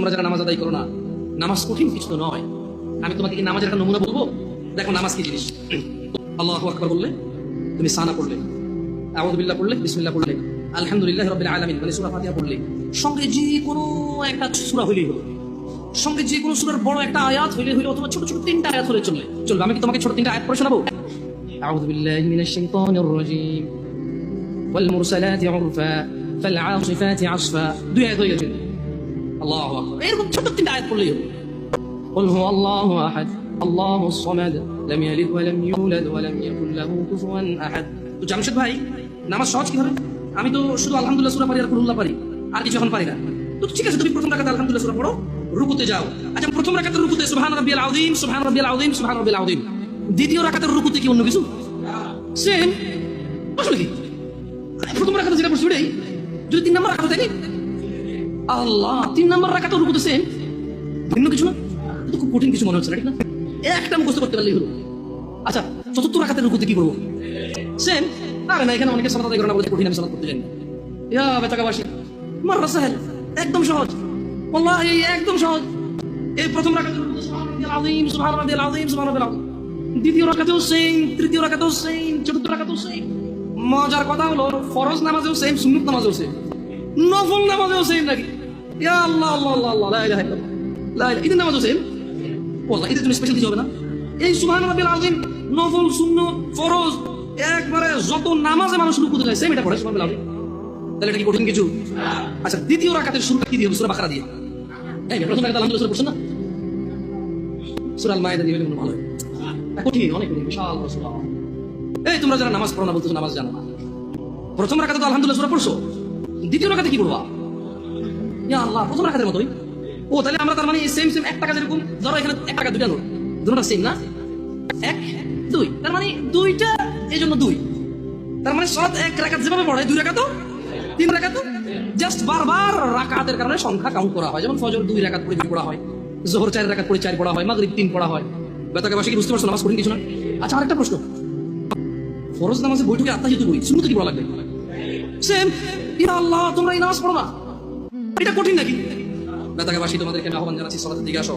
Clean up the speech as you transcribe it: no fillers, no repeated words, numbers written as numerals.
তোমরা যারা নামাজ আদায় করো না, নামাজ কঠিন কিছু তো নয়। আমি তোমাকে কি নামাজের একটা নমুনা বলবো? দেখো নামাজ কি জিনিস। আল্লাহু আকবার বললে, তুমি সানা পড়লে, আউযু বিল্লাহ পড়লে, বিসমিল্লাহ পড়লে, আলহামদুলিল্লাহি রাব্বিল আলামিন মানে সূরা ফাতিহা পড়লে, সঙ্গে যে কোনো একটা সূরা হইলেই হলো, সঙ্গে যে কোনো সূরার বড় একটা আয়াত হইলে হইলো, অথবা ছোট ছোট তিনটা আয়াত হলে চলবে। আমি কি তোমাকে ছোট তিনটা আয়াত পড়ে শোনাবো? আউযু বিল্লাহি মিনাশ শাইতানির রাজীম ওয়াল মুরসালাতি উরফা ফাল আসিফাতি আসফা। দুই আয়াত হয়ে গেছে। আল্লাহু আকবার। এরকম ছোট তিনটা আয়াত পড়লেই হলো। কুল হুয়াল্লাহু আহাদ আল্লাহুস সামাদ লাম ইয়ালিদ ওয়া লাম ইউলাদ ওয়া লাম ইয়াকুল লাহু কুফুয়ান আহাদ। তো জামশেদ ভাই, নামাজ সহজ কিভাবে? আমি তো শুধু আলহামদুলিল্লাহ সূরা পারি আর কুল্লাহ পারি, আর কিছু এখন পারি না। তো ঠিক আছে, তুমি প্রথম রাকাতে আলহামদুলিল্লাহ সূরা পড়ো, রুকুতে যাও। আচ্ছা, প্রথম রাকাতের রুকুতে সুবহান রাব্বিয়াল আযীম, সুবহান রাব্বিয়াল আযীম, সুবহান রাব্বিয়াল আযীম। দ্বিতীয় রাকাতের রুকুতে কি অন্য কিছু? সেম। আসলে কি প্রথম রাকাতে যেটা পড়ছি ওটাই, যদি তিন নাম্বার রাকাতে থাকে, আল্লাহ, তিন নাম্বার রাকাতের রুকুতে সেম, ভিন্ন কিছু না? তো খুব কঠিন কিছু মনে হচ্ছে না, ঠিক না? একটা মুখস্থ করতে পারলেই হলো। আচ্ছা, চতুর্থ রাকাতের রুকুতে কি করবো? সেম। আরে না, এখানে অনেকে সালাত আদায় করে না বলে কঠিন, আমি সালাত করতে জানি। ইয়া বেতাকাবাসী, মাররা সাহেল, একদম সহজ, ওয়াল্লাহি একদম সহজ। এই প্রথম রাকাতে সুবহান রাব্বিয়াল আযীম, সুবহান রাব্বিয়াল আযীম, সুবহান রাব্বিয়াল আযীম। দ্বিতীয় রাকাতেও সেম, তৃতীয় রাকাতেও সেম, চতুর্থ রাকাতেও সেম। মজার কথা হলো, ফরজ নামাজেও সেম, সুন্নাত নামাজেও সেম, নফল নামাজেও সেম নাকি? ইয়া আল্লাহ আল্লাহ আল্লাহ আল্লাহ, লা ইলাহা ইল্লাল্লাহ, লা ইলাহা, ঈদের নামাজও সেম। ওয়াল্লাহ ঈদের জন্য স্পেশাল কিছু হবে না? এই সুবহান রাব্বিয়াল আযীম, নফল, সুন্নাত, ফরজ, একবারে যত নামাজে মানুষ রুকুতে যায় সেম এটা পড়ে সুবহান রাব্বিয়াল আযীম। তাহলে এটা কি কঠিন কিছু? আচ্ছা, দ্বিতীয় রাকাতের শুরুটা কি দিয়ে হবে? সূরা বাকারা দিয়ে। এই প্রথম রাকাতে আলহামদুলিল্লাহ পড়ছেন না? সূরা আল মাইদা দিয়ে হলে ভালো হয়। কঠিন, অনেক কঠিন, বিশাল সূরা। এই তোমরা যারা নামাজ পড়ো না বলতেছো নামাজ জানো না, প্রথম রাকাতে তো আলহামদুলিল্লাহ সূরা পড়ছো, দ্বিতীয় রাকাতে কি পড়বা? ইয়া আল্লাহ, প্রথম রাকাতের মতোই। ও তাহলে আমরা তার মানে সেম সেম, 1 টাকা যেরকম, ধরো এখানে 1 টাকা দুইটা নোট, দুটোটা সেম না? 1 2, তার মানে দুইটা, এই জন্য 2। তার মানে সালাত 1 রাকাত যেভাবে পড়ে, 2 রাকাতও, 3 রাকাতও, জাস্ট বারবার রাকাতের কারণে সংখ্যা কাউন্ট করা হয়। যেমন ফজর 2 রাকাত পড়ে 2 পড়া হয়, যোহর 4 রাকাত পড়ে 4 পড়া হয়, মাগরিব 3 পড়া হয়। বেতাকাবাসী কি বুঝতে পারছো? নামাজ কঠিন কিছু না। আচ্ছা, আরেকটা প্রশ্ন, ফরজ নামাজে বৈঠকে আত্তাহিয়াতু করি, সুন্নতে কি পড়া লাগবে? সেম। ইয়া আল্লাহ, তোমরা এই নামাজ পড়ো না, এটা কঠিন নাকি? বেতাকাবাসী, তোমাদেরকে আমি আহ্বান জানাচ্ছি, সালাতের দিকে আসো।